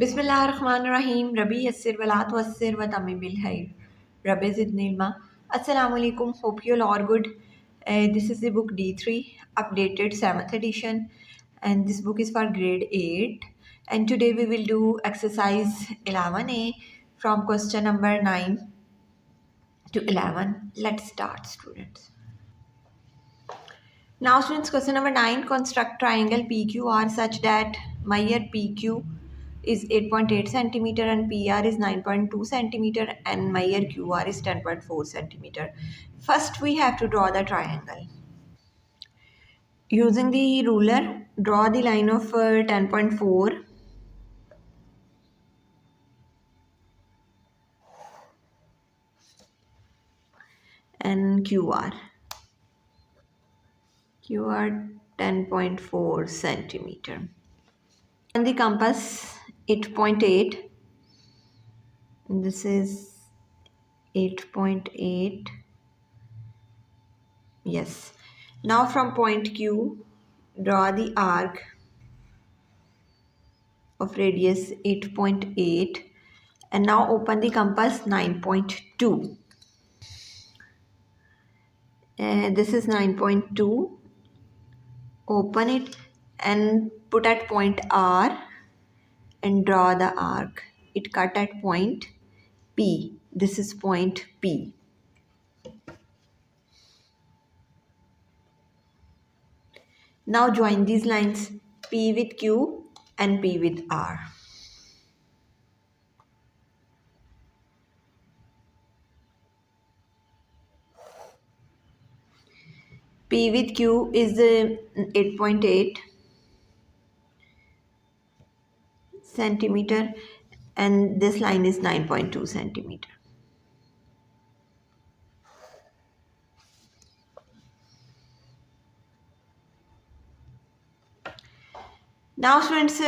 बिस्मिल्लाहिर्रहमानिर्रहीम रबी यस्सिर वलात वस्सिर व तम्मी बिल खैर rabbi ज़िदनी इल्मा। Assalamu alaikum, hope you all are good. This is the book D3 updated 7th edition, and this book is for grade 8, and today we will do exercise 11a from question number 9 to 11. Let's start, students. Now students, question number 9, construct triangle PQR such that measure PQ is 8.8 centimeter and PR is 9.2 centimeter and measure QR is 10.4 centimeter. First we have to draw the triangle. Using the ruler, draw the line of 10.4 and QR. QR 10.4 centimeter. And the compass 8.8. This is 8.8. Yes. Now from point Q, draw the arc of radius 8.8 and now open the compass 9.2. This is 9.2. Open it and put at point R and draw the arc. It cut at point P. This is point P. Now join these lines P with Q and P with R. P with Q is 8.8 centimeter and this line is 9.2 centimeter. Now students,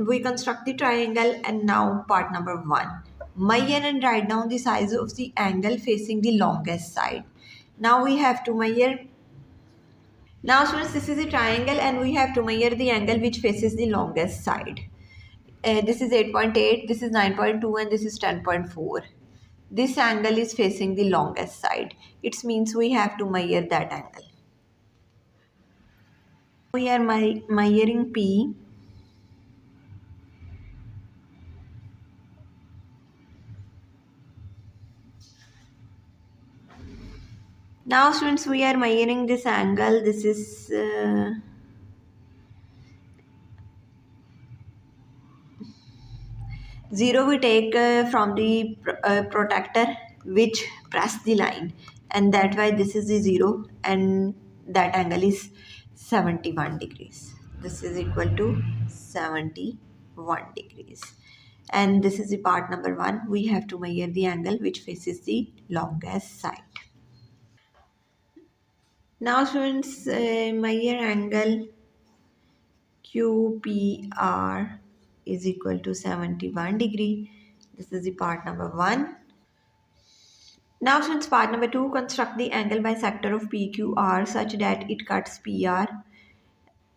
we construct the triangle, and now part number 1. Measure and write down the size of the angle facing the longest side. Now we have to measure. Now students, this is a triangle and we have to measure the angle which faces the longest side. This is 8.8, this is 9.2 and this is 10.4. This angle is facing the longest side. It means we have to measure that angle. We are measuring P. Now students, we are measuring this angle. This is 0 we take from the protector which press the line, and that why this is the 0 and that angle is 71 degrees. This is equal to 71 degrees, and this is the part number 1. We have to measure the angle which faces the longest side. Now students, measure angle QPR is equal to 71 degree. This is the part number 1. Now since part number 2, construct the angle bisector of PQR such that it cuts PR,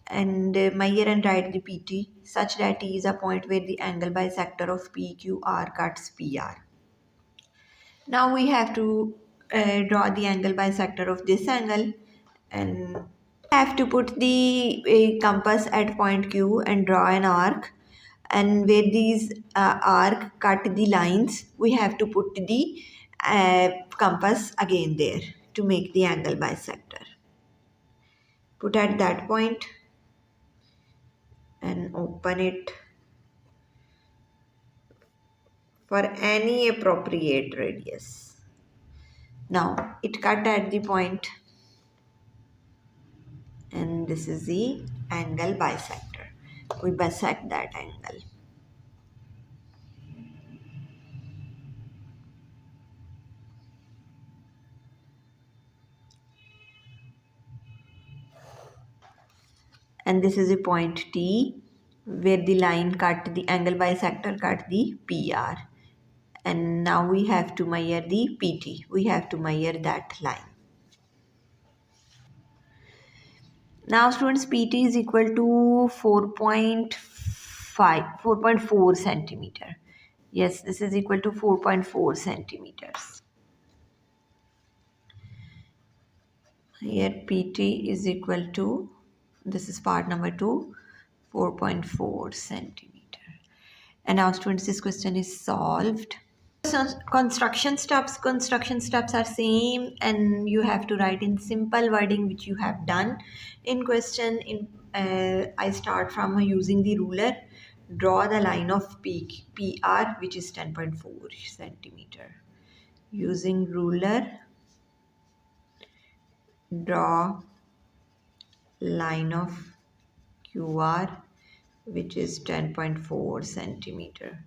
and measure and write the PT such that T is a point where the angle bisector of PQR cuts PR. Now we have to draw the angle bisector of this angle, and have to put the compass at point Q and draw an arc, and where these arc cut the lines we have to put the compass again there to make the angle bisector. Put at that point and open it for any appropriate radius. Now it cut at the point, and this is the angle bisector. We bisect that angle. And this is a point T where the line cut the angle bisector cut the PR, and now we have to measure the PT. We have to measure that line. Now students, PT is equal to 4.5 4.4 centimeter. Yes, this is equal to 4.4 centimeters. Here PT is equal to, this is part number 2, 4.4 centimeter. And now students, this question is solved. So construction steps are same, and you have to write in simple wording which you have done in question. I start from using the ruler. Draw the line of PR, which is 10.4 centimeter. Using ruler, draw line of QR, which is 10.4 centimeter.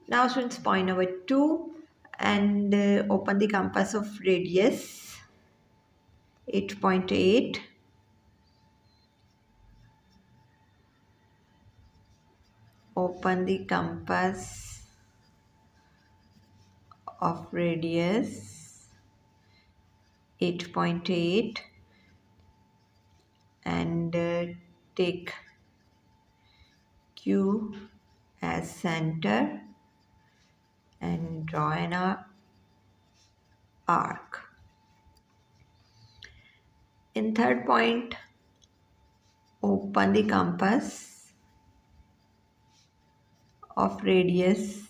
Now students, point number 2, and open the compass of radius 8.8. Open the compass of radius 8.8 and take Q as center and draw an arc. In third point, open the compass of radius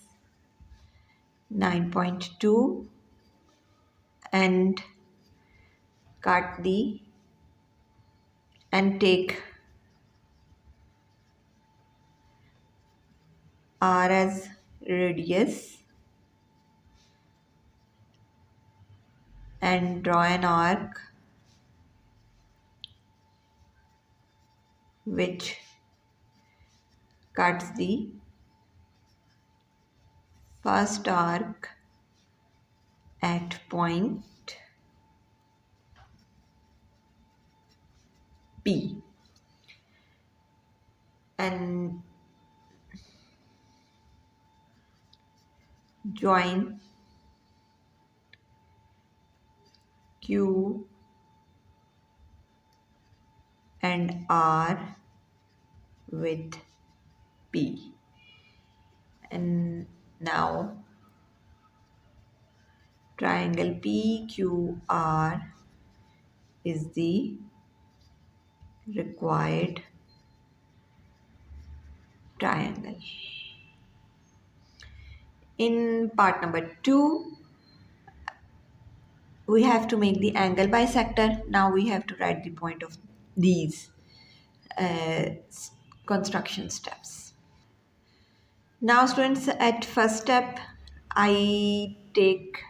9.2 and cut the and take R as radius and draw an arc which cuts the first arc at point P, and join Q and R with P. And now triangle PQR is the required triangle. In part number 2, we have to make the angle bisector. Now we have to write the point of these uh, construction steps. Now students, at first step, I take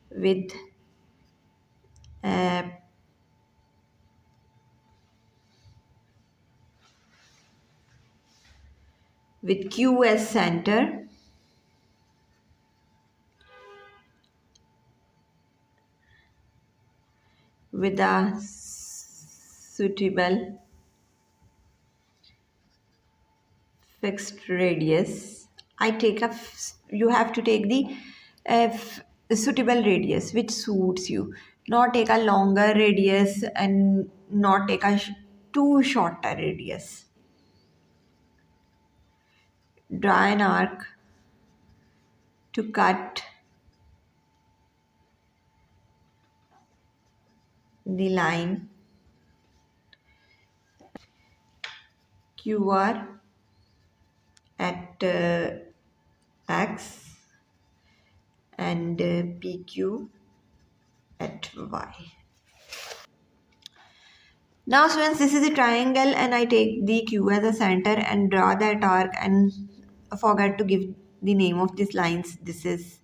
with uh, Q as center, with a suitable fixed radius. I take you have to take the suitable radius which suits you. Not take a longer radius and not take a too shorter radius. Draw an arc to cut the line QR at X and PQ at Y. Now students, this is a triangle and I take the Q as a center and draw that arc, and forget to give the name of these lines. This is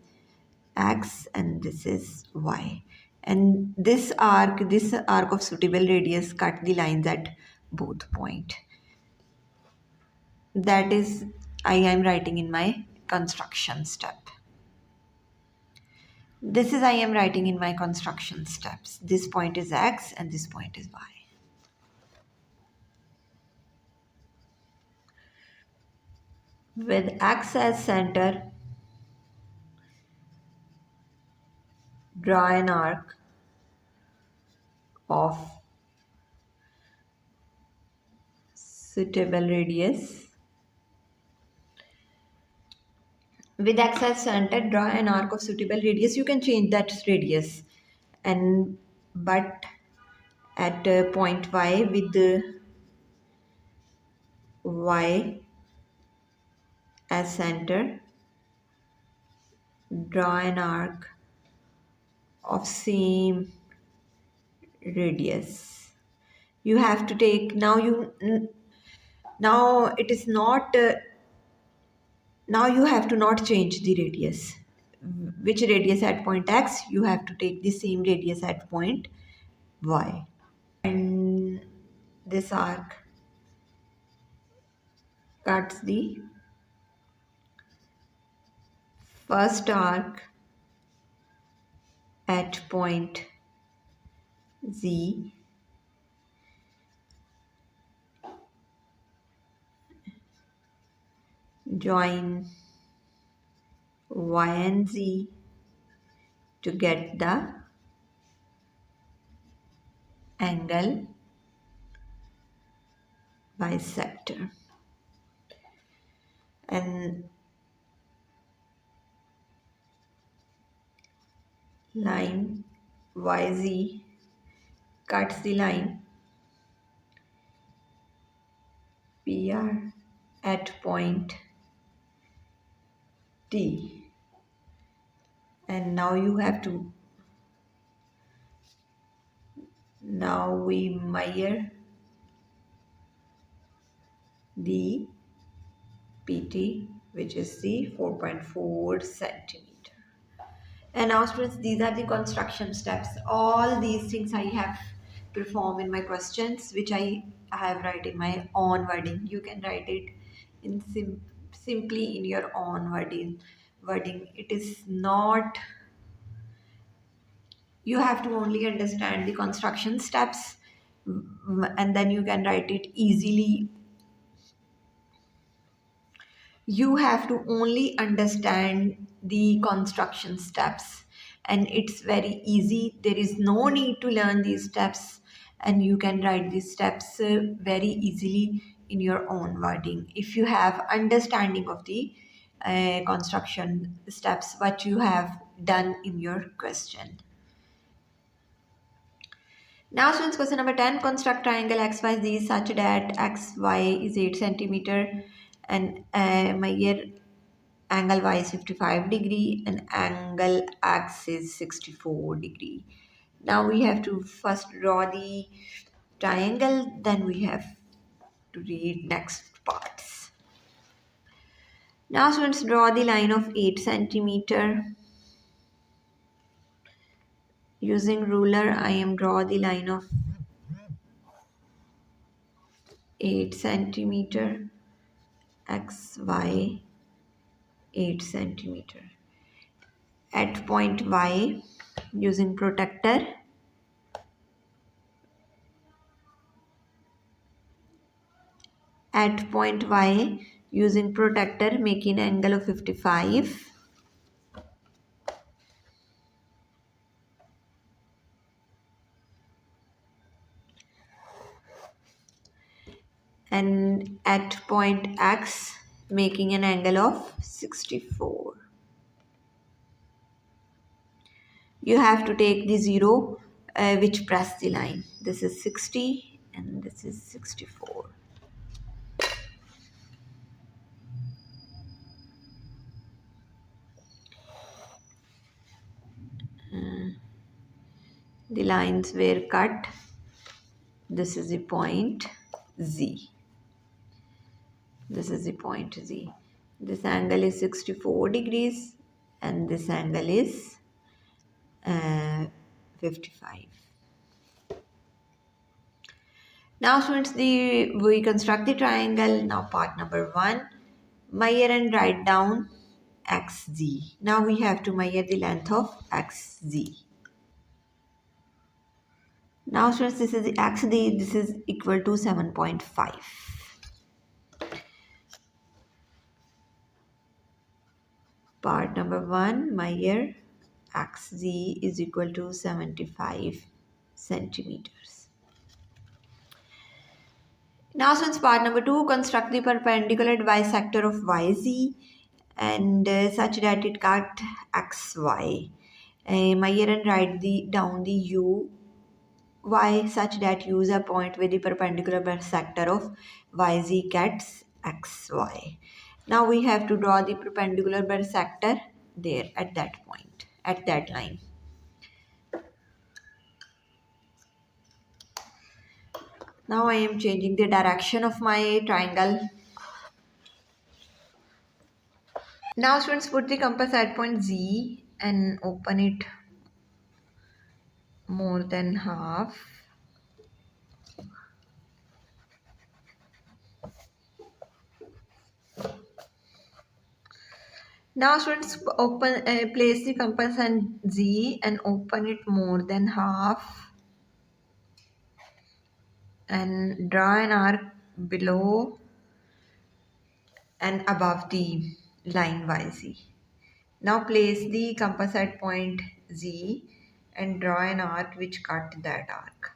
X and this is Y. And this arc of suitable radius cut the lines at both point. That is I am writing in my construction step. This is I am writing in my construction steps. This point is X and this point is Y. With X as center, draw an arc of suitable radius With x as center, draw an arc of suitable radius. You can change that radius, and but at point y with the y as center, draw an arc of same radius. You have to take now it is not now you have to not change the radius. Which radius at point x, you have to take the same radius at point y. And this arc cuts the first arc at point z, join y and z to get the angle bisector. And line YZ cuts the line PR at point T. And now you have to, now we measure the PT, which is the 4.4 centimeter. And now students, these are the construction steps. All these things I have performed in my questions, which I have write in my own wording. You can write it in simply in your own wording. It is not, you have to only understand the construction steps, and then you can write it easily. You have to only understand the construction steps, and it's very easy. There is no need to learn these steps, and you can write these steps very easily in your own wording if you have understanding of the construction steps what you have done in your question. Now students, question number 10, construct triangle XYZ such that XY is 8 centimeter and measure angle Y is 55 degree and angle X is 64 degree. Now we have to first draw the triangle, then we have to read next parts. Now students, draw the line of 8 centimeter. Using ruler, I am draw the line of 8 centimeter, XY 8 centimeter. At point Y, using protractor, at point Y, using protractor, making angle of 55. And at point X, making an angle of 64. You have to take the 0 which press the line. This is 60 and this is 64. The lines were cut. This is the point Z. This is the point Z. This angle is 64 degrees and this angle is 55. Now students, we construct the triangle. Now part number 1, measure and write down XZ. Now we have to measure the length of XZ. Now students, this is the XZ, this is equal to 7.5. Part number 1, measure XZ is equal to 75 centimeters. Now since part number 2, construct the perpendicular bisector of YZ. and such that it cut xy. Measure and write down the u y such that use a point with the perpendicular bisector of yz cuts xy. Now we have to draw the perpendicular bisector there at that point, at that line. Now I am changing the direction of my triangle. Now students, put the compass at point Z and open it more than half. Now students, place the compass on Z and open it more than half and draw an arc below and above the line YZ. Now place the compass at point Z and draw an arc which cut that arc.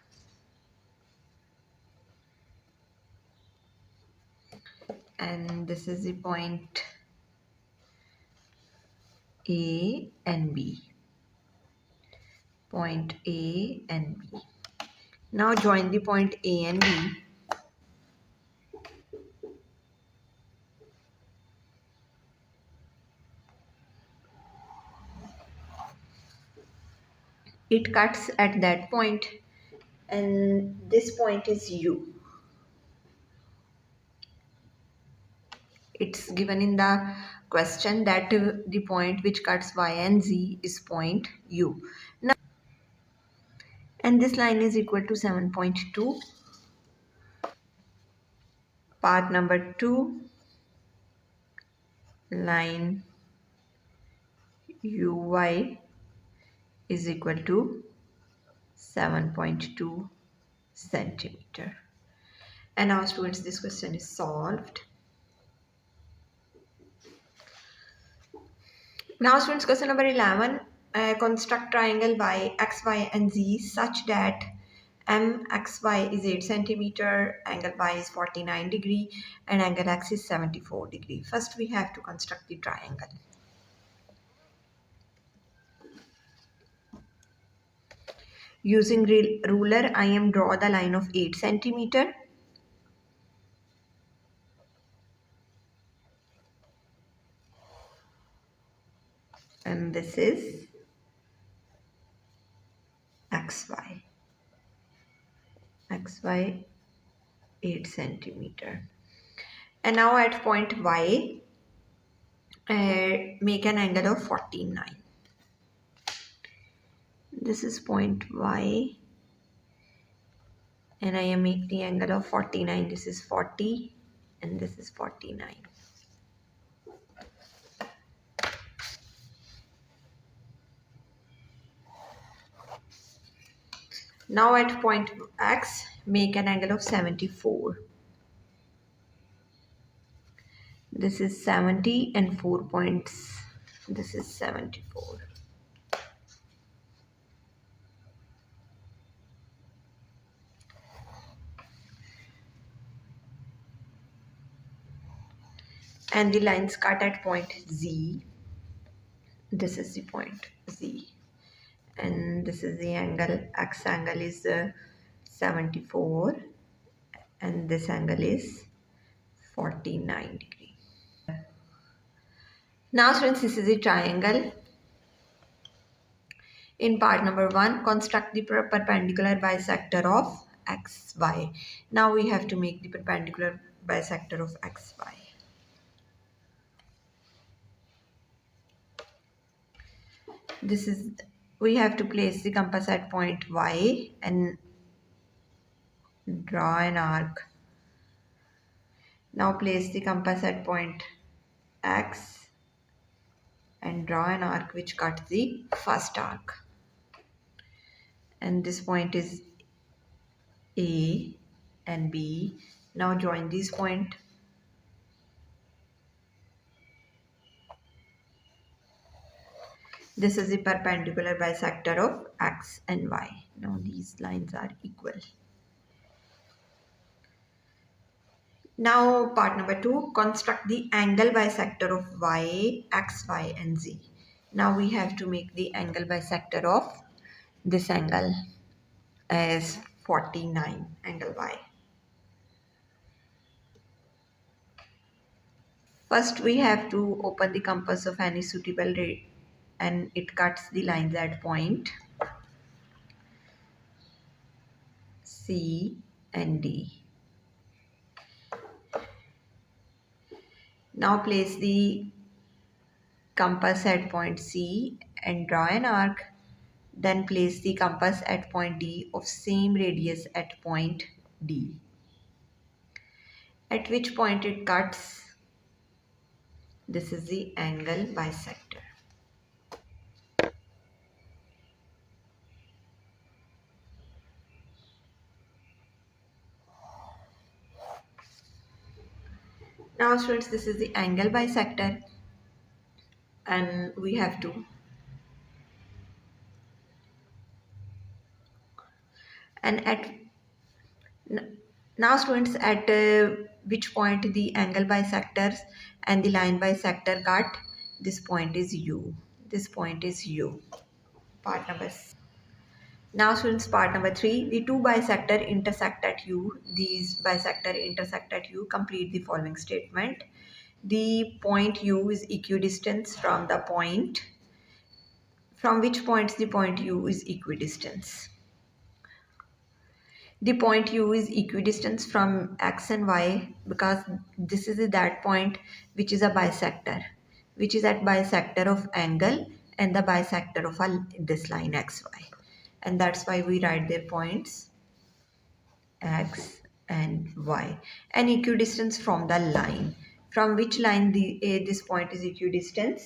And this is the point A and B. Point A and B. Now join the point A and B. It cuts at that point and this point is U. It's given in the question that the point which cuts Y and Z is point U. Now, and this line is equal to 7.2. Part number 2, line UY is equal to 7.2 centimeter. And now students, this question is solved. Now students, question number 11. Construct triangle y, x, y and z such that MXY is 8 centimeter, angle y is 49 degree and angle x is 74 degree. First we have to construct the triangle. Using ruler, I am draw the line of 8 centimeter. And this is XY. XY 8 centimeter. And now at point Y, make an angle of 49. This is point Y and I am making the angle of 49. This is 40 and this is 49. Now at point X, make an angle of 74. This is 70 and 4 points. This is 74. And the lines cut at point Z. This is the point Z. And this is the angle. X angle is 74 and this angle is 49 degree. Now students, this is a triangle. In part number 1, construct the perpendicular bisector of XY. Now we have to make the perpendicular bisector of XY. This is, we have to place the compass at point Y and draw an arc. Now place the compass at point X and draw an arc which cuts the first arc. And this point is A and B. Now join this point. This is the perpendicular bisector of X and Y. Now these lines are equal. Now part number 2, construct the angle bisector of y, x, y and z. Now we have to make the angle bisector of this angle as 49, angle y. First we have to open the compass of any suitable ray and it cuts the lines at point C and D. Now place the compass at point C and draw an arc. Then place the compass at point D of same radius at point D. At which point it cuts, this is the angle bisector. Now students, this is the angle bisector and we have to, and at now students, at which point the angle bisectors and the line bisector cut, this point is U. This point is U. Part number. Now students, part number 3, the two bisector intersect at U. These bisector intersect at U. Complete the following statement. The point U is equidistant from the point. From which points the point U is equidistant? The point U is equidistant from x and y because this is that point which is a bisector, which is at bisector of angle and the bisector of this line xy, and that's why we write their points x and y. And equidistance from the line. From which line this point is equidistant?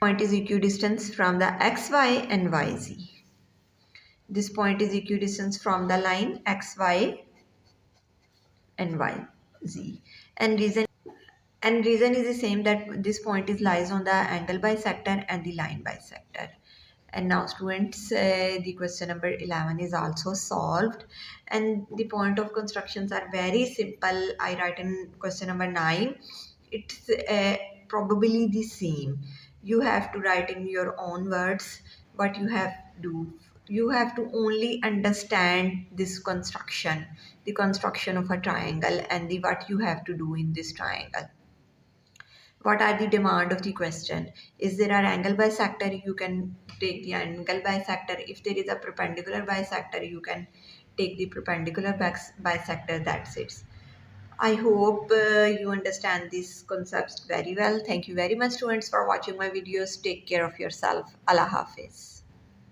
Point is equidistant from the xy and yz. This point is equidistant from the line xy and yz. And reason is the same, that this point is lies on the angle bisector and the line bisector. And now students, the question number 11 is also solved and the point of constructions are very simple. I write in question number 9. It's probably the same. You have to write in your own words what you have to do. You have to only understand this construction, the construction of a triangle and the what you have to do in this triangle. What are the demand of the question? Is there an angle bisector? You can take the angle bisector. If there is a perpendicular bisector, you can take the perpendicular bisector. That's it. I hope you understand these concepts very well. Thank you very much students for watching my videos. Take care of yourself. Allah Hafiz.